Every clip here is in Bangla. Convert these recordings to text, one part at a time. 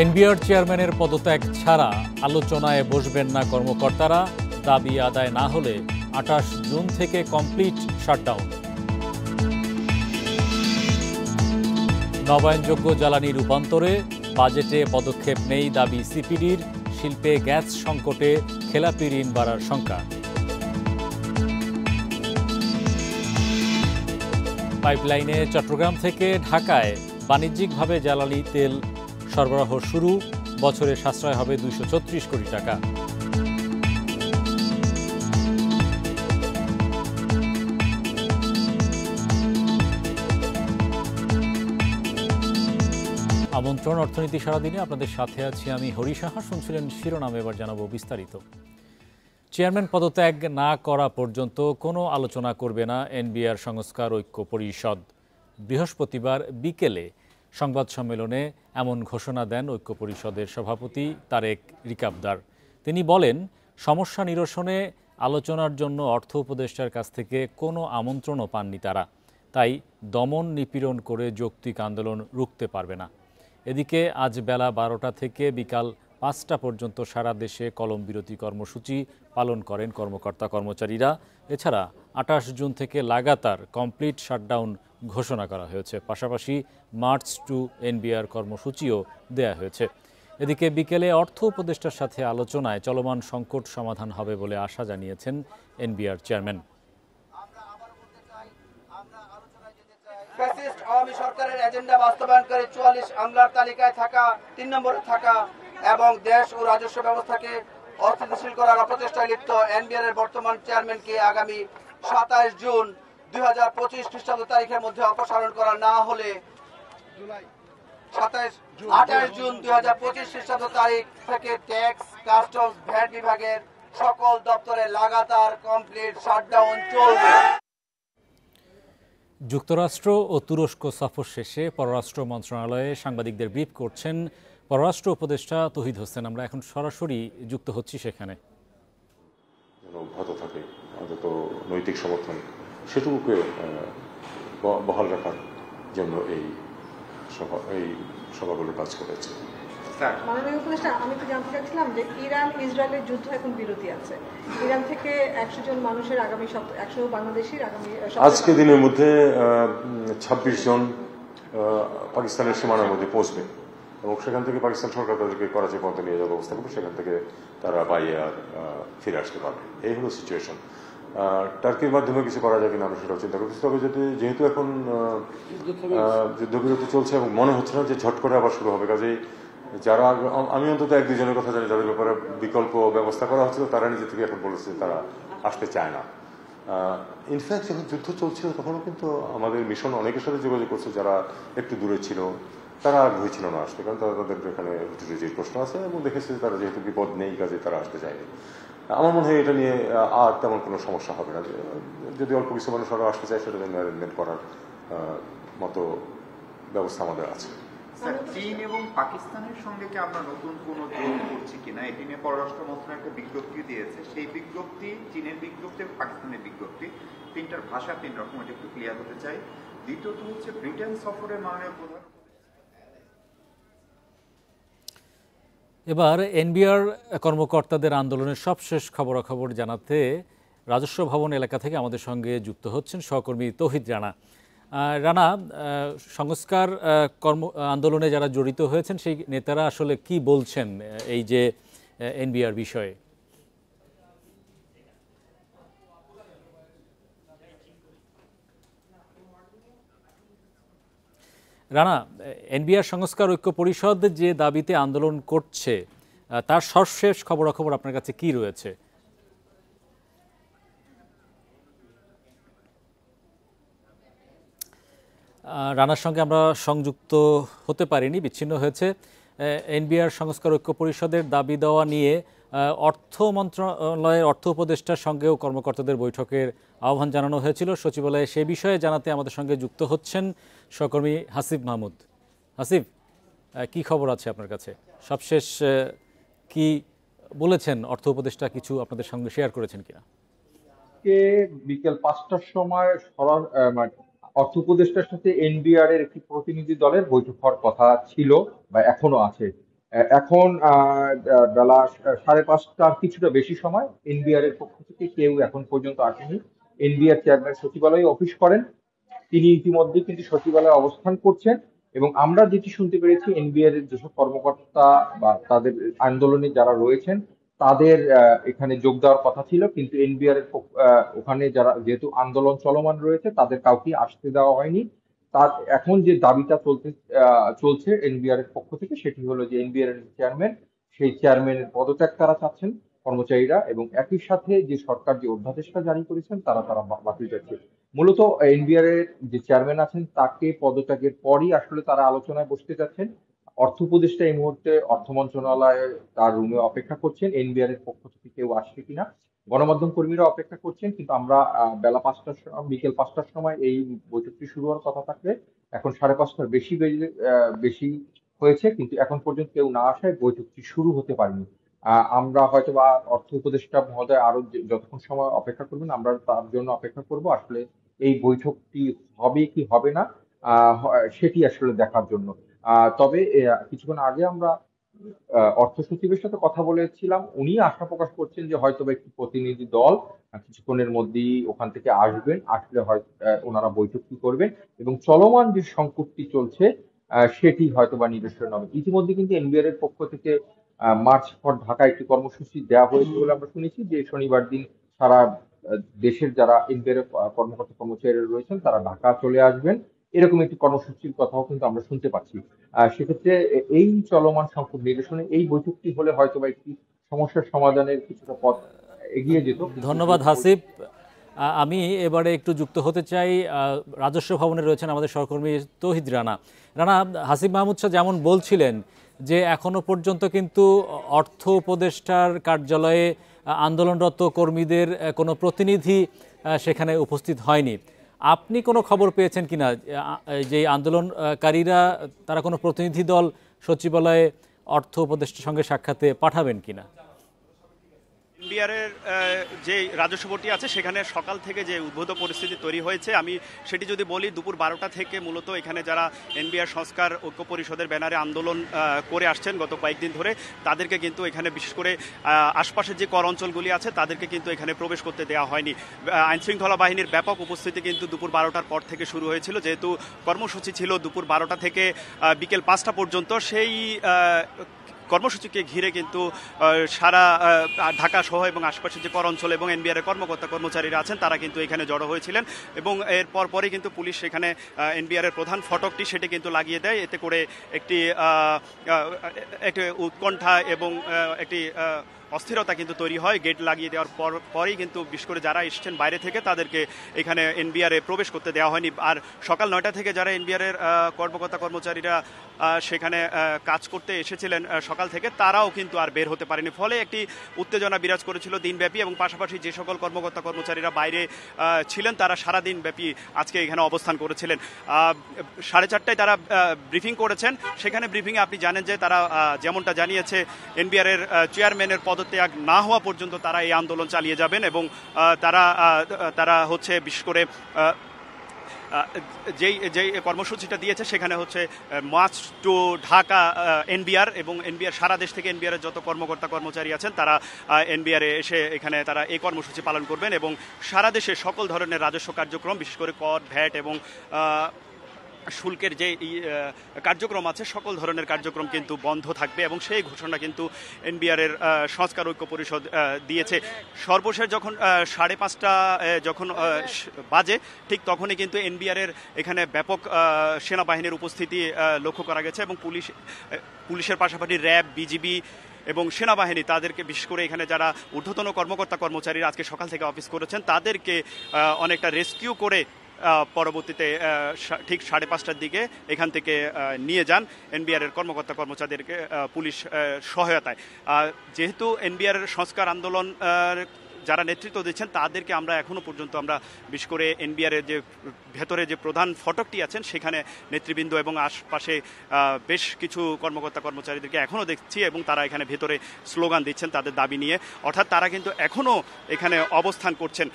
এনবিআর চেয়ারম্যানের পদত্যাগ ছাড়া আলোচনায় বসবেন না কর্মকর্তারা। দাবি আদায় না হলে ২৮ জুন থেকে কমপ্লিট শাটডাউন। নবায়নযোগ্য জ্বালানি রূপান্তরে বাজেটে পদক্ষেপ নেই দাবি সিপিডির। শিল্পে গ্যাস সংকটে খেলাপি ঋণ বাড়ার শঙ্কা। পাইপলাইনে চট্টগ্রাম থেকে ঢাকায় বাণিজ্যিকভাবে জ্বালানি তেল সরবরাহ শুরু। বছরে সাশ্রয় হবে ২৩৬ কোটি টাকা। আমন্ত্রণ অর্থনীতি সারাদিনে আপনাদের সাথে আছি আমি হরি সাহা। শুনছিলেন শিরোনাম, এবার জানাবো বিস্তারিত। চেয়ারম্যান পদত্যাগ না করা পর্যন্ত কোনো আলোচনা করবে না এনবিআর সংস্কার ঐক্য পরিষদ। বৃহস্পতিবার বিকেলে সংবাদ সম্মেলনে এমন ঘোষণা দেন ঐক্য পরিষদের সভাপতি তারেক রিকাবদার। তিনি বলেন, সমস্যা নিরসনে আলোচনার জন্য অর্থ উপদেষ্টার কাছ থেকে কোনো আমন্ত্রণও পাননি তারা, তাই দমন নিপীড়ন করে যৌক্তিক আন্দোলন রুখতে পারবে না। এদিকে আজ বেলা ১২টা থেকে বিকাল ৫টা পর্যন্ত সারা দেশে কলম বিরতি কর্মসূচি পালন করেন কর্মকর্তা কর্মচারীরা। এছাড়া ২৮ জুন থেকে লাগাতার কমপ্লিট শাটডাউন ঘোষণা করা হয়েছে। পাশাপাশি মার্চ টু এনবিআর কর্মসূচিও দেয়া হয়েছে। এদিকে বিকেলে অর্থ উপদেষ্টার সাথে আলোচনায় চলমান সংকট সমাধান হবে বলে আশা জানিয়েছেন এনবিআর চেয়ারম্যান। ফ্যাসিস্ট আওয়ামী সরকারের এজেন্ডা বাস্তবায়নকারী ৪৪ আমলার তালিকায় থাকা ৩ নম্বরে থাকা এবং দেশ ও রাজস্ব ব্যবস্থাকে অস্থিতিশীল করার অপচেষ্টায় লিপ্ত এনবিআর এর বর্তমান চেয়ারম্যানকে আগামী ২৭ জুন ২০২৫ খ্রিস্টাব্দ তারিখের মধ্যে অপসারণ করা না হলে ২৮ জুন ২০২৫ খ্রিস্টাব্দ তারিখ থেকে ট্যাক্স, কাস্টমস, ভ্যাট বিভাগের সকল দপ্তরে লাগাতার কমপ্লিট শাটডাউন চলবে। যুক্তরাষ্ট্র ও তুরস্ক সফর শেষে পররাষ্ট্র মন্ত্রণালয়ে সাংবাদিকদের ব্রিফ করছেন পররাষ্ট্র উপদেষ্টা তৌহিদ হোসেন। আমরা এখন সরাসরি যুক্ত হচ্ছি সেখানে। অব্যাহত থাকে অন্তত নৈতিক সমর্থন সেটুকুকে বহাল রাখার জন্য এই সভাগুলো কাজ করেছে। মাননীয় উপদেষ্টা, আমি তো জানতে চাচ্ছিলাম যে ইরান ইসরায়েলের যুদ্ধ এখন বিরতি আছে। ইরান থেকে ১০০ জন মানুষের আগামী ১০০ বাংলাদেশির আগামী আজকে দিনের মধ্যে ২৬ জন পাকিস্তানের সীমানার মধ্যে পৌঁছবে এবং সেখান থেকে পাকিস্তান সরকার তাদেরকে করাচি পর্যন্ত নিয়ে যাওয়ার ব্যবস্থা করবে। সেখান থেকে তারা বাইরে আর ফিরে আসতে পারবে। এই হলো সিচুয়েশন। টার্কির মাধ্যমে কিছু করা যাবে কিনা আমরা সেটাও চিন্তা করছি। তবে যেহেতু এখন যুদ্ধবিরতি চলছে এবং মনে হচ্ছে না যে ঝট করে আবার শুরু হবে, কাজেই যারা আমি অন্তত ১-২ জনের কথা জানি যাদের ব্যাপারে বিকল্প ব্যবস্থা করা হচ্ছিল তারা নিজে থেকে এখন বলেছে তারা আসতে চায় না। ইনফ্যাক্ট যখন যুদ্ধ চলছিল তখনও কিন্তু আমাদের মিশন অনেকের সাথে যোগাযোগ করছে যারা একটু দূরে ছিল, তারা আগ্রহী ছিল না আসতে, কারণ তাদের এখানে যে প্রশ্ন আছে এবং দেখেছে তারা যেহেতু বিপদ নেই কাজে তারা আসতে চায়নি। আমার মনে হয় এটা নিয়ে আর তেমন কোনো সমস্যা হবে না। যদি অল্প কিছু মানুষ আরও আসতে চায় সেটা জন্য অ্যারেঞ্জমেন্ট করার মতো ব্যবস্থা আমাদের আছে। চীন এবং পাকিস্তানের সঙ্গে কি আমরা নতুন কোনো যোগ করছি কিনা এটি নিয়ে পররাষ্ট্র মন্ত্রণালয় একটা বিজ্ঞপ্তি দিয়েছে। সেই বিজ্ঞপ্তি, চীনের বিজ্ঞপ্তি, পাকিস্তানের বিজ্ঞপ্তি, তিনটার ভাষা ৩ রকম, এটা একটু ক্লিয়ার হতে চাই। দ্বিতীয়ত হচ্ছে ব্রিটেন সফরের মাননীয় প্রধান। এবার এনবিআর কর্মকর্তাদের আন্দোলনের সবশেষ খবরাখবর জানাতে রাজস্ব ভবন এলাকা থেকে আমাদের সঙ্গে যুক্ত হচ্ছেন সহকর্মী তৌহিদ রানা। রানা, সংস্কার আন্দোলনে যারা জড়িত হয়েছেন সেই নেতারা আসলে কি বলছেন এই যে এনবিআর বিষয়ে? রানা, এনবিআর সংস্কার ঐক্য পরিষদ যে দাবিতে আন্দোলন করছে তার সর্বশেষ খবরাখবর আপনার কাছে কি রয়েছে? রানার সঙ্গে আমরা সংযুক্ত হতে পারিনি, বিচ্ছিন্ন হয়েছে। এনবিআর সংস্কার ঐক্য পরিষদের দাবি দেওয়া নিয়ে অর্থ মন্ত্রণালয়ের অর্থ উপদেষ্টার সঙ্গেও কর্মকর্তাদের বৈঠকের আহ্বান জানানো হয়েছিল সচিবালয়ে। সে বিষয়ে জানাতে আমাদের সঙ্গে যুক্ত হচ্ছেন সহকর্মী হাসিব মাহমুদ। হাসিব, কি খবর আছে আপনার কাছে? সবশেষ কি বলেছেন অর্থ উপদেষ্টা? কিছু আপনাদের সঙ্গে শেয়ার করেছেন কিনা? বিকেল ৫টার সময় অর্থ উপদেষ্টার সাথে এনবিআর এর একটি প্রতিনিধি দলের বৈঠক হওয়ার কথা ছিল বা এখনো আছে। এখন বেলা 5:30টার কিছুটা বেশি সময় এনবিআর এর পক্ষ থেকে কেউ এখন পর্যন্ত আসেনি। এনবিআর চেয়ারম্যান সচিবালয়ে অফিস করেন, তিনি ইতিমধ্যে কিন্তু সচিবালয়ে অবস্থান করছেন। এবং আমরা যেটি শুনতে পেরেছি, এনবিআর এর যেসব কর্মকর্তা বা তাদের আন্দোলনে যারা রয়েছেন তাদের এখানে যোগ দেওয়ার কথা ছিল, কিন্তু এনবিআর এর ওখানে যারা যেহেতু আন্দোলন চলমান রয়েছে তাদের কাউকে আসতে দেওয়া হয়নি। তার এখন যে দাবিটা চলছে এনবিআর এর পক্ষ থেকে, সেটি হলো যে এনবিআর এর চেয়ারম্যান, সেই চেয়ারম্যানের পদত্যাগ তারা চাচ্ছেন কর্মচারীরা, এবং একই সাথে যে সরকার যে অধ্যাদেশটা জারি করেছেন তারা তারা বাতিল চাচ্ছে। মূলত এনবিআর এর যে চেয়ারম্যান আছেন তাকে পদত্যাগের পরই আসলে তারা আলোচনায় বসতে যাচ্ছেন। অর্থ উপদেষ্টা এই মুহূর্তে অর্থ মন্ত্রণালয়ে তার রুমে অপেক্ষা করছেন এনবিআর এর পক্ষ থেকে কেউ আসবে কিনা। গণমাধ্যম কর্মীরা অপেক্ষা করছেন, কিন্তু আমরা বিকেল 5টার সময় এই বৈঠকটি শুরু হওয়ার কথা থাকলে এখন 5:30টার বেশি হয়েছে, কিন্তু এখন পর্যন্ত কেউ না আসায় বৈঠকটি শুরু হতে পারেনি। আমরা হয়তো বা অর্থ উপদেষ্টা মহোদয় আরো যতক্ষণ সময় অপেক্ষা করবেন আমরা তার জন্য অপেক্ষা করব, আসলে এই বৈঠকটি হবে কি হবে না সেটি আসলে দেখার জন্য। তবে কিছুক্ষণ আগে আমরা অর্থ সচিবের সাথে কথা বলেছিলাম, উনি আশা প্রকাশ করছেন যে হয়তো বা একটি প্রতিনিধি দল কিছুক্ষণের মধ্যেই ওখান থেকে আসবেন, আসলে হয়তো ওনারা বৈঠকটি করবেন এবং চলমান যে সংকটটি চলছে সেটি হয়তো বা নিরসন হবে। ইতিমধ্যে কিন্তু এনবিআর এর পক্ষ থেকে মার্চ ফর ঢাকা একটি কর্মসূচি দেওয়া হয়েছে বলে আমরা শুনেছি, যে শনিবার দিন সারা দেশের যারা এনবিআর এর কর্মকর্তা কর্মচারীরা রয়েছেন তারা ঢাকা চলে আসবেন, এরকম একটি কর্মসূচির কথাও কিন্তু আমরা শুনতে পাচ্ছি। সেক্ষেত্রে এই চলমান সংকট নিরসনে এই বৈঠকটি হলে হয়তো বা একটি সমস্যার সমাধানের কিছুটা পথ এগিয়ে যেত। ধন্যবাদ হাসিব। আমি এবারে একটু যুক্ত হতে চাই, রাজস্ব ভবনে রয়েছেন আমাদের সহকর্মী তৌহিদ রানা। রানা, হাসিব মাহমুদ শাহ যেমন বলছিলেন যে এখনো পর্যন্ত কিন্তু অর্থ উপদেষ্টার কার্যালয়ে আন্দোলনরত কর্মীদের কোনো প্রতিনিধি সেখানে উপস্থিত হয়নি। আপনি কোনো খবর পেয়েছেন কিনা যে আন্দোলনকারীরা তারা কোনো প্রতিনিধি দল সচিবালয়ে অর্থ উপদেষ্টার সঙ্গে সাক্ষাতে পাঠাবেন কিনা? এনবিআরের যে রাজস্ব বোর্ডটি আছে সেখানে সকাল থেকে যে উদ্ভূত পরিস্থিতি তৈরি হয়েছে, আমি সেটি যদি বলি, দুপুর 12টা থেকে মূলত এখানে যারা এনবিআর সংস্কার ঐক্য পরিষদের ব্যানারে আন্দোলন করে আসছেন গত কয়েকদিন ধরে, তাদেরকে কিন্তু এখানে বিশেষ করে আশপাশের যে কর অঞ্চলগুলি আছে তাদেরকে কিন্তু এখানে প্রবেশ করতে দেওয়া হয়নি। আইনশৃঙ্খলা বাহিনীর ব্যাপক উপস্থিতি কিন্তু দুপুর 12টার পর থেকে শুরু হয়েছিল, যেহেতু কর্মসূচি ছিল দুপুর 12টা থেকে বিকেল 5টা পর্যন্ত। সেই কর্মসূচিকে ঘিরে কিন্তু সারা ঢাকা সহ এবং আশপাশের যে কর অঞ্চল এবং এনবিআর কর্মকর্তা কর্মচারীরা আছেন তারা কিন্তু এখানে জড়ো হয়েছিলেন, এবং এর পরপরই কিন্তু পুলিশ সেখানে এনবিআর প্রধান ফটকটি সেটি কিন্তু লাগিয়ে দেয়। এতে করে একটি উৎকণ্ঠা এবং একটি অস্থিরতা কিন্তু তৈরি হয়। গেট লাগিয়ে দেওয়ার পরেই কিন্তু বিশেষ করে যারা এসেছেন বাইরে থেকে তাদেরকে এখানে এনবিআরে প্রবেশ করতে দেওয়া হয়নি। আর সকাল 9টা থেকে যারা এনবিআরের কর্মকর্তা কর্মচারীরা সেখানে কাজ করতে এসেছিলেন সকাল থেকে, তারাও কিন্তু আর বের হতে পারেনি। ফলে একটি উত্তেজনা বিরাজ করেছিল দিনব্যাপী, এবং পাশাপাশি যে সকল কর্মকর্তা কর্মচারীরা বাইরে ছিলেন তারা সারা দিনব্যাপী আজকে এখানে অবস্থান করেছিলেন। 4:30টায় তারা ব্রিফিং করেছেন। সেখানে ব্রিফিংয়ে আপনি জানেন যে তারা যেমনটা জানিয়েছে, এনবিআরের চেয়ারম্যানের পদত্যাগ না হওয়া পর্যন্ত তারা এই আন্দোলন চালিয়ে যাবেন, এবং তারা হচ্ছে বিশেষ করে যেই কর্মসূচিটা দিয়েছে সেখানে হচ্ছে মার্চ টু ঢাকা এনবিআর, এবং এনবিআর সারা দেশ থেকে এনবিআরের যত কর্মকর্তা কর্মচারী আছেন তারা এনবিআরে এসে এখানে তারা এই কর্মসূচি পালন করবেন, এবং সারা দেশে সকল ধরনের রাজস্ব কার্যক্রম, বিশেষ করে কর, ভ্যাট এবং শুল্কের যে কার্যক্রম আছে সকল ধরনের কার্যক্রম কিন্তু বন্ধ থাকবে, এবং সেই ঘোষণা কিন্তু এনবিআরের সংস্কার ঐক্য পরিষদ দিয়েছে। সর্বশেষ যখন 5:30 যখন বাজে, ঠিক তখনই কিন্তু এনবিআরের এখানে ব্যাপক সেনাবাহিনীর উপস্থিতি লক্ষ্য করা গেছে, এবং পুলিশের পাশাপাশি র্যাব, বিজিবি এবং সেনাবাহিনী তাদেরকে বিশেষ করে এখানে যারা ঊর্ধ্বতন কর্মকর্তা কর্মচারীরা আজকে সকাল থেকে অফিস করেছেন তাদেরকে অনেকটা রেস্কিউ করে পরবর্তীতে ঠিক 5:30টার দিকে এখান থেকে নিয়ে যান এনবিআরের কর্মকর্তা কর্মচারীদেরকে পুলিশ সহায়তায়। যেহেতু এনবিআরের সংস্কার আন্দোলন যারা নেতৃত্ব দিচ্ছেন তাদেরকে আমরা এখনও পর্যন্ত আমরা বিশেষ করে এনবিআরের যে ভেতরে যে প্রধান ফটকটি আছেন সেখানে নেতৃবৃন্দ এবং আশপাশে বেশ কিছু কর্মকর্তা কর্মচারীদেরকে এখনও দেখছি এবং তারা এখানে ভেতরে স্লোগান দিচ্ছেন তাদের দাবি নিয়ে, অর্থাৎ তারা কিন্তু এখনও এখানে অবস্থান করছেন।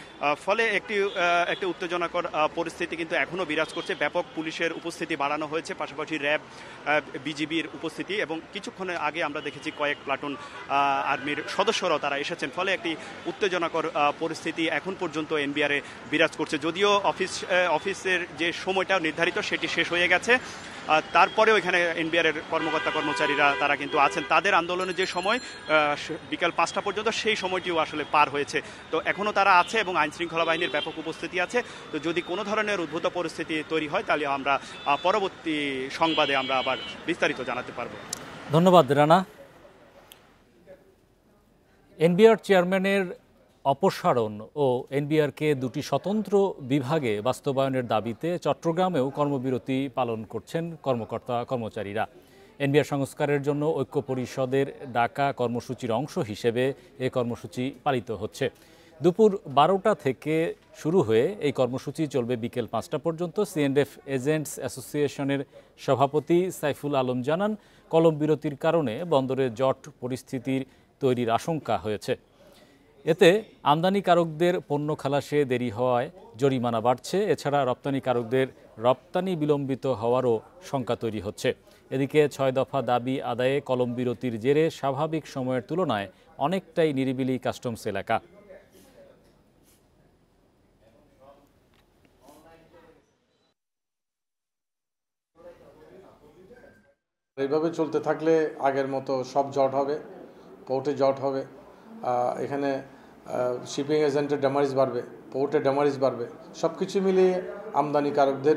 ফলে একটি উত্তেজনাকর পরিস্থিতি কিন্তু এখনও বিরাজ করছে। ব্যাপক পুলিশের উপস্থিতি বাড়ানো হয়েছে, পাশাপাশি র্যাব, বিজিবির উপস্থিতি, এবং কিছুক্ষণের আগে আমরা দেখেছি কয়েক প্লাটুন আর্মির সদস্যরাও তারা এসেছেন। ফলে একটি উত্তেজনাকর পরিস্থিতি এখন পর্যন্ত এনবিআরে বিরাজ করছে। যদিও অফিসের যে সময়টা নির্ধারিত সেটি শেষ হয়ে গেছে, তারপরেও এখানে এনবিআরের কর্মকর্তা কর্মচারীরা তারা কিন্তু আছেন। তাদের আন্দোলনের যে সময় বিকাল 5টা পর্যন্ত, সেই সময়টিও আসলে পার হয়েছে। তো এখনও তারা আছে এবং আইনশৃঙ্খলা বাহিনীর ব্যাপক উপস্থিতি আছে। তো যদি কোনো ধরনের উদ্ভূত পরিস্থিতি তৈরি হয় তাহলে আমরা পরবর্তী সংবাদে আমরা আবার বিস্তারিত জানাতে পারব। ধন্যবাদ রানা। এনবিআর চেয়ারম্যানের অপসারণ ও এনবিআরকে দুটি স্বতন্ত্র বিভাগে বাস্তবায়নের দাবিতে চট্টগ্রামেও কর্মবিরতি পালন করছেন কর্মকর্তা কর্মচারীরা। এনবিআর সংস্কারের জন্য ঐক্য পরিষদের ডাকা কর্মসূচির অংশ হিসেবে এ কর্মসূচি পালিত হচ্ছে। দুপুর 12টা থেকে শুরু হয়ে এই কর্মসূচি চলবে বিকেল 5টা পর্যন্ত। সিএনএফ এজেন্টস অ্যাসোসিয়েশনের সভাপতি সাইফুল আলম জানান, কলম বিরতির কারণে বন্দরে জট পরিস্থিতির তৈরির আশঙ্কা হয়েছে। এতে আমদানিকারকদের পণ্য খালাসে দেরি হওয়ায় জরিমানা বাড়ছে। এছাড়া রপ্তানিকারকদের রপ্তানি বিলম্বিত হওয়ারও শঙ্কা তৈরি হচ্ছে। এদিকে 6 দফা দাবি আদায়ে কলম বিরতির জেরে স্বাভাবিক সময়ের তুলনায় অনেকটাই নিরিবিলি কাস্টমস এলাকা। এইভাবে চলতে থাকলে আগের মতো সব জট হবে, পোর্টে জট হবে, এখানে শিপিং এজেন্টের ড্যামারেজ বাড়বে, পোর্টে ড্যামারেজ বাড়বে, সব কিছু মিলিয়ে আমদানিকারকদের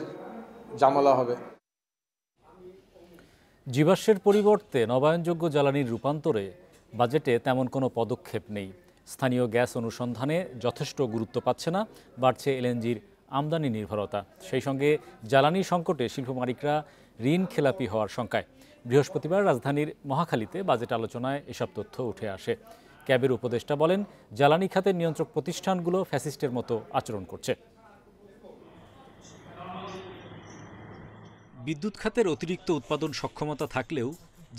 ঝামেলা হবে। জীবাশ্মের পরিবর্তে নবায়নযোগ্য জ্বালানির রূপান্তরে বাজেটে তেমন কোনো পদক্ষেপ নেই। স্থানীয় গ্যাস অনুসন্ধানে যথেষ্ট গুরুত্ব পাচ্ছে না, বাড়ছে এলএনজির আমদানি নির্ভরতা। সেই সঙ্গে জ্বালানি সংকটে শিল্প মালিকরা ঋণ খেলাপি হওয়ার শঙ্কায়। বৃহস্পতিবার রাজধানীর মহাখালীতে বাজেট আলোচনায় এসব তথ্য উঠে আসে। ক্যাবের উপদেষ্টা বলেন, জ্বালানি খাতের নিয়ন্ত্রক প্রতিষ্ঠানগুলো ফ্যাসিস্টের মতো আচরণ করছে। বিদ্যুৎ খাতের অতিরিক্ত উৎপাদন সক্ষমতা থাকলেও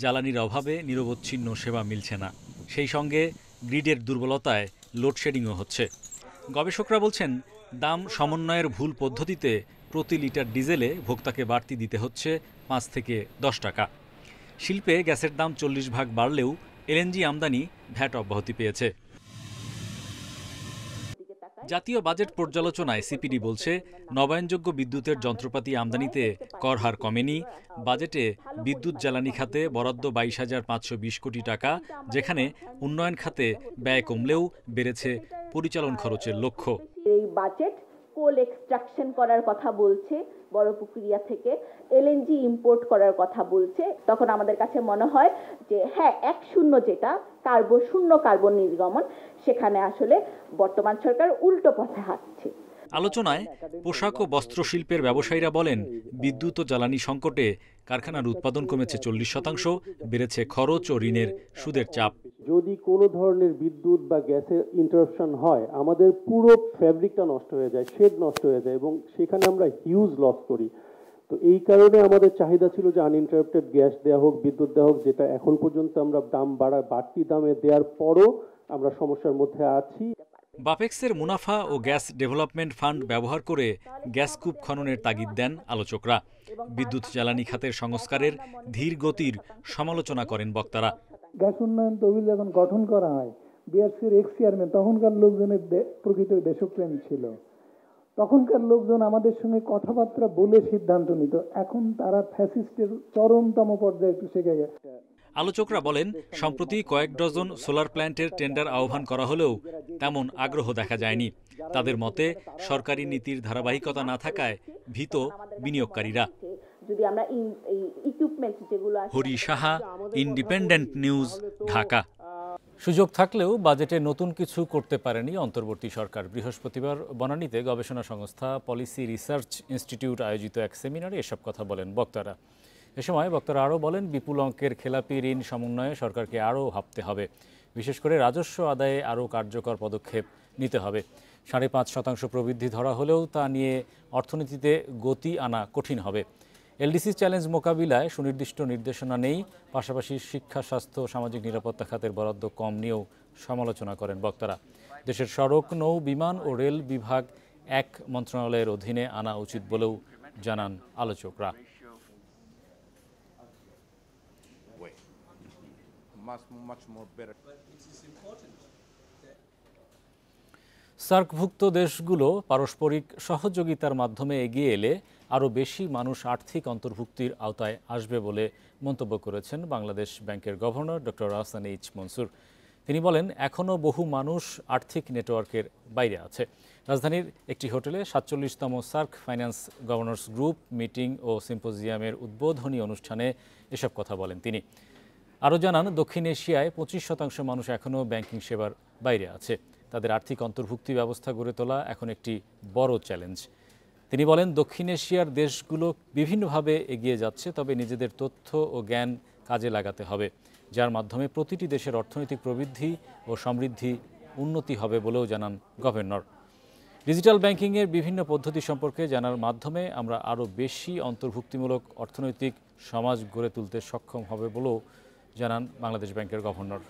জ্বালানির অভাবে নিরবচ্ছিন্ন সেবা মিলছে না। সেই সঙ্গে গ্রিডের দুর্বলতায় লোডশেডিংও হচ্ছে। গবেষকরা বলছেন, দাম সমন্বয়ের ভুল পদ্ধতিতে প্রতি লিটার ডিজেলে ভোক্তাকে বাড়তি দিতে হচ্ছে 5 থেকে 10 টাকা। শিল্পে গ্যাসের দাম 40 ভাগ বাড়লেও এলএনজি আমদানি ভ্যাট অব্যাহতি পেয়েছে। জাতীয় বাজেট পর্যালোচনায় সিপিডি বলছে, নবায়নযোগ্য বিদ্যুতের যন্ত্রপাতি আমদানিতে কর হার কমেনি। বাজেটে বিদ্যুৎ জ্বালানি খাতে বরাদ্দ 22,520 কোটি টাকা, যেখানে উন্নয়ন খাতে ব্যয় কমলেও বেড়েছে পরিচালন খরচের লক্ষ্য। এই বাজেট কোল এক্সট্রাকশন করার কথা বলছে, বড় পুকুরিয়া থেকে এলএনজি ইম্পোর্ট করার কথা বলছে। তখন আমাদের কাছে মনে হয় যে হ্যাঁ, 1-0 যেটা শূন্য কার্বন নির্গমন, সেখানে আসলে বর্তমান সরকার উল্টো পথে হাঁটছে। আলোচনায় পোশাক ও বস্ত্রশিল্পের ব্যবসায়ীরা বলেন, বিদ্যুৎ ও জ্বালানি সংকটে কারখানার উৎপাদন কমেছে 40%, বেড়েছে খরচ ও ঋণের সুদের চাপ। যদি কোনো ধরনের বিদ্যুৎ বা গ্যাসের ইন্টারাপশন হয়, আমাদের পুরো ফ্যাব্রিকটা নষ্ট হয়ে যায়, শেড নষ্ট হয়ে যায়, এবং সেখানে আমরা হিউজ লস করি। তো এই কারণে আমাদের চাহিদা ছিল যে আনইন্টারাপ্টেড গ্যাস দেওয়া হোক, বিদ্যুৎ দেওয়া হোক, যেটা এখন পর্যন্ত আমরা বাড়তি দামে দেওয়ার পরও আমরা সমস্যার মধ্যে আছি। বাপেক্সের মুনাফা ও গ্যাস ডেভেলপমেন্ট ফান্ড ব্যবহার করে গ্যাস কূপ খননের তাগিদ দেন আলোচকরা। বিদ্যুৎ জ্বালানি খাতের সংস্কারের ধীর গতির সমালোচনা করেন বক্তারা। গ্যাস উন্নয়ন তহবিল যখন গঠন করা হয়, বিআরসির এক্স চেয়ারম্যান তখনকার লোকজনের প্রকৃত দেশপ্রেম ছিল। তখনকার লোকজন আমাদের সঙ্গে কথাবার্তা বলে সিদ্ধান্ত নিত। এখন তারা ফ্যাসিস্টের চরমতম পর্যায়ে একটু শিখে গেছে। আলোচকরা বলেন, সম্প্রতি কয়েক ডজন সোলার প্ল্যান্টের টেন্ডার আহ্বান করা হলেও তেমন আগ্রহ দেখা যায়নি। তাদের মতে, সরকারি নীতির ধারাবাহিকতা না থাকায় ভীত বিনিয়োগকারীরা। যদি আমরা ইকুইপমেন্ট যেগুলো, হরি সাহা, ইন্ডিপেন্ডেন্ট নিউজ, ঢাকা। সুযোগ থাকলেও বাজেটে নতুন কিছু করতে পারেনি অন্তর্বর্তী সরকার। বৃহস্পতিবার বনানীতে গবেষণা সংস্থা পলিসি রিসার্চ ইনস্টিটিউট আয়োজিত এক সেমিনারে এসব কথা বলেন বক্তারা। এ সময় বক্তারা আরও বলেন, বিপুল অঙ্কের খেলাপি ঋণ সমন্বয়ে সরকারকে আরও ভাবতে হবে। বিশেষ করে রাজস্ব আদায়ে আরও কার্যকর পদক্ষেপ নিতে হবে। 5.5% প্রবৃদ্ধি ধরা হলেও তা নিয়ে অর্থনীতিতে গতি আনা কঠিন হবে। এলডিসি চ্যালেঞ্জ মোকাবিলায় সুনির্দিষ্ট নির্দেশনা নেই, পাশাপাশি শিক্ষা, স্বাস্থ্য, সামাজিক নিরাপত্তা খাতের বরাদ্দ কম নিয়েও সমালোচনা করেন বক্তারা। দেশের সড়ক, নৌ, বিমান ও রেল বিভাগ এক মন্ত্রণালয়ের অধীনে আনা উচিত বলেও জানান আলোচকরা। সার্কভুক্ত দেশগুলো পারস্পরিক সহযোগিতার মাধ্যমে এগিয়ে এলে আরও বেশি মানুষ আর্থিক অন্তর্ভুক্তির আওতায় আসবে বলে মন্তব্য করেছেন বাংলাদেশ ব্যাংকের governor doctor Ahsan H Mansur. তিনি বলেন, এখনও বহু মানুষ আর্থিক নেটওয়ার্কের বাইরে আছে। রাজধানীর একটি হোটেলে 47তম SAARC finance governors group meeting ও সিম্পোজিয়ামের উদ্বোধনী অনুষ্ঠানে এসব কথা বলেন তিনি। আরও জানান, দক্ষিণ এশিয়ায় 25% মানুষ এখনও ব্যাংকিং সেবার বাইরে আছে। তাদের আর্থিক অন্তর্ভুক্তি ব্যবস্থা গড়ে তোলা এখন একটি বড় চ্যালেঞ্জ। তিনি বলেন, দক্ষিণ এশিয়ার দেশগুলো বিভিন্নভাবে এগিয়ে যাচ্ছে, তবে নিজেদের তথ্য ও জ্ঞান কাজে লাগাতে হবে, যার মাধ্যমে প্রতিটি দেশের অর্থনৈতিক প্রবৃদ্ধি ও সমৃদ্ধি উন্নতি হবে বলেও জানান গভর্নর। ডিজিটাল ব্যাংকিংয়ের বিভিন্ন পদ্ধতি সম্পর্কে জানার মাধ্যমে আমরা আরও বেশি অন্তর্ভুক্তিমূলক অর্থনৈতিক সমাজ গড়ে তুলতে সক্ষম হবে বলেও জানান বাংলাদেশ ব্যাংকের গভর্নর।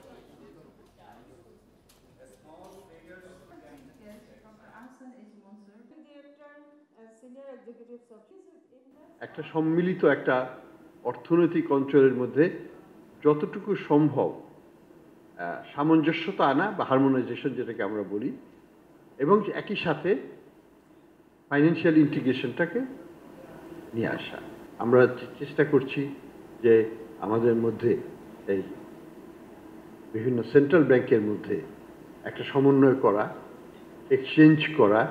একটা সম্মিলিত একটা অর্থনৈতিক অঞ্চলের মধ্যে যতটুকু সম্ভব সামঞ্জস্যতা আনা বা হারমোনাইজেশন যেটাকে আমরা বলি, এবং একই সাথে ফাইন্যান্সিয়াল ইন্টিগ্রেশনটাকে নিয়ে আসা। আমরা চেষ্টা করছি যে আমাদের মধ্যে এই বিভিন্ন সেন্ট্রাল ব্যাংকের মধ্যে একটা সমন্বয় করা, এক্সচেঞ্জ করা।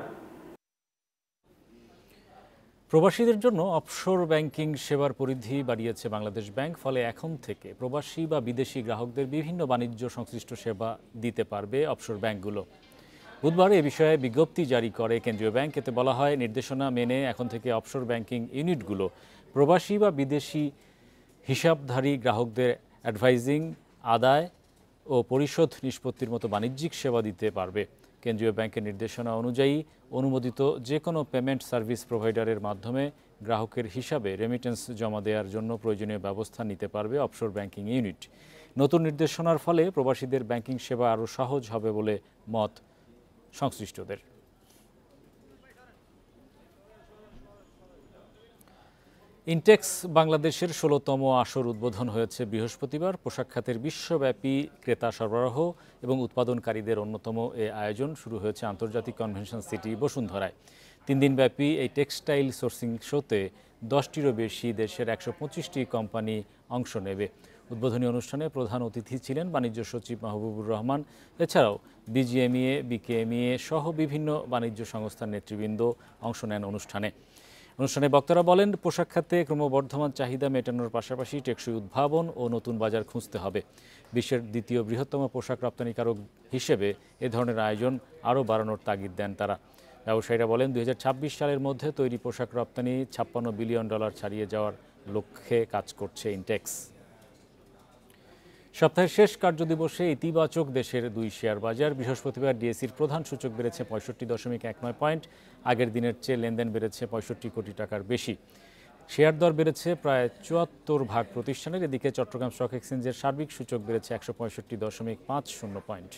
প্রবাসীদের জন্য অফশোর ব্যাংকিং সেবার পরিধি বাড়িয়েছে বাংলাদেশ ব্যাংক। ফলে এখন থেকে প্রবাসী বা বিদেশি গ্রাহকদের বিভিন্ন বাণিজ্য সংশ্লিষ্ট সেবা দিতে পারবে অফশোর ব্যাংকগুলো। বুধবার এ বিষয়ে বিজ্ঞপ্তি জারি করে কেন্দ্রীয় ব্যাংক। এতে বলা হয়, নির্দেশনা মেনে এখন থেকে অফশোর ব্যাংকিং ইউনিটগুলো প্রবাসী বা বিদেশি হিসাবধারী গ্রাহকদের অ্যাডভাইজিং, আদায় ও পরিশোধ নিষ্পত্তির মতো বাণিজ্যিক সেবা দিতে পারবে। কেন্দ্রীয় ব্যাংকের নির্দেশনা অনুযায়ী অনুমোদিত যে কোনো পেমেন্ট সার্ভিস প্রোভাইডারের মাধ্যমে গ্রাহকের হিসাবে রেমিটেন্স জমা দেওয়ার জন্য প্রয়োজনীয় ব্যবস্থা নিতে পারবে অফশোর ব্যাংকিং ইউনিট। নতুন নির্দেশনার ফলে প্রবাসীদের ব্যাংকিং সেবা আরও সহজ হবে বলে মত সংশ্লিষ্টদের। ইনটেক্স বাংলাদেশের 16তম আসর উদ্বোধন হয়েছে বৃহস্পতিবার। পোশাক খাতের বিশ্বব্যাপী ক্রেতা সরবরাহ এবং উৎপাদনকারীদের অন্যতম এ আয়োজন শুরু হয়েছে আন্তর্জাতিক কনভেনশন সিটি বসুন্ধরায়। 3 দিনব্যাপী এই টেক্সটাইল সোর্সিং শোতে 10টিরও বেশি দেশের 125টি কোম্পানি অংশ নেবে। উদ্বোধনী অনুষ্ঠানে প্রধান অতিথি ছিলেন বাণিজ্য সচিব মাহবুবুর রহমান। এছাড়াও বিজিএমইএ, বিকেএমইএ সহ বিভিন্ন বাণিজ্য সংস্থার নেতৃবৃন্দ অংশ নেন অনুষ্ঠানে। বক্তারা বলেন, পোশাক খাতে ক্রমবর্ধমান চাহিদা মেটানোর পাশাপাশি টেকসই উদ্ভাবন ও নতুন বাজার খুঁজতে হবে। বিশ্বের দ্বিতীয় বৃহত্তম পোশাক রপ্তানিকারক হিসেবে এ ধরনের আয়োজন আরও বাড়ানোর তাগিদ দেন তারা। ব্যবসায়ীরা বলেন, 2026 সালের মধ্যে তৈরি পোশাক রপ্তানি $56 বিলিয়ন ছাড়িয়ে যাওয়ার লক্ষ্যে কাজ করছে ইনটেক্স। সপ্তাহের শেষ কার্যদিবসে ইতিবাচক দেশের 2 শেয়ার বাজার। বৃহস্পতিবার ডিএসইর প্রধান সূচক বেড়েছে 65.19 পয়েন্ট। আগের দিনের চেয়ে লেনদেন বেড়েছে 65 কোটি টাকার বেশি। শেয়ার দর বেড়েছে প্রায় 74 ভাগ প্রতিষ্ঠানের। এদিকে চট্টগ্রাম স্টক এক্সচেঞ্জের সার্বিক সূচক বেড়েছে 165.50 পয়েন্ট।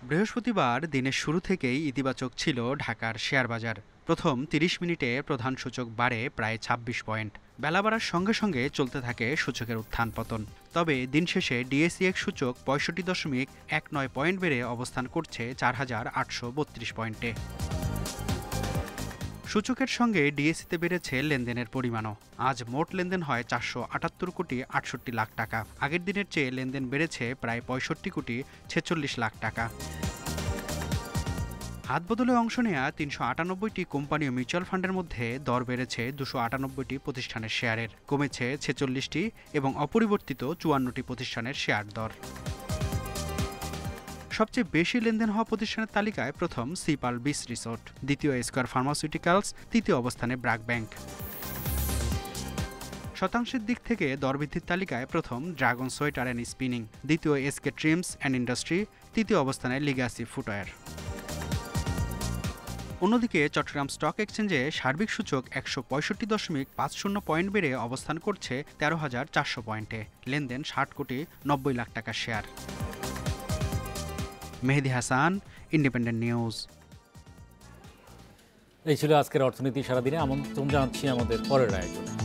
বৃহস্পতিবার দিনের শুরু থেকেই ইতিবাচক ছিল ঢাকার শেয়ার বাজার। প্রথম 30 মিনিটে প্রধান সূচক বাড়ে প্রায় 26 পয়েন্ট। বেলা বাড়ার সঙ্গে সঙ্গে চলতে থাকে সূচকের উত্থান পতন। তবে দিন শেষে ডিএসইএক্স সূচক 65.19 পয়েন্ট বেড়ে অবস্থান করছে 4832 পয়েন্টে। সূচকের সঙ্গে ডিএসইতে বেড়েছে লেনদেনের পরিমাণও। আজ মোট লেনদেন হয় 478 কোটি 68 লাখ টাকা। আগের দিনের চেয়ে লেনদেন বেড়েছে প্রায় 65 কোটি 46 লাখ টাকা। হাত বদলে অংশ নেওয়া 398টি কোম্পানি ও মিউচুয়াল ফান্ডের মধ্যে দর বেড়েছে 298টি প্রতিষ্ঠানের শেয়ারের, কমেছে 46টি এবং অপরিবর্তিত 54টি প্রতিষ্ঠানের শেয়ার দর। সবচেয়ে বেশি লেনদেন হওয়া প্রতিষ্ঠানের তালিকায় প্রথম সিপাল বিচ রিসোর্ট, দ্বিতীয় স্কয়ার ফার্মাসিউটিক্যালস, তৃতীয় অবস্থানে ব্র্যাক ব্যাংক। শতাংশের দিক থেকে দরবৃদ্ধির তালিকায় প্রথম ড্রাগন সোয়েটার অ্যান্ড স্পিনিং, দ্বিতীয় এসকে ট্রিমস অ্যান্ড ইন্ডাস্ট্রি, তৃতীয় অবস্থানে লিগ্যাসি ফুটওয়্যার। অন্যদিকে চট্টগ্রাম স্টক এক্সচেঞ্জে সার্বিক সূচক 165.50 পয়েন্ট বেড়ে অবস্থান করছে 13,400 পয়েন্টে। লেনদেন 60 কোটি 90 লাখ টাকার share. Mehedi Hasan, independent news. এই ছিল আজকের অর্থনীতি সারাদিনে। আমন্ত্রণ জানাচ্ছি আমাদের পরের আয়োজনে।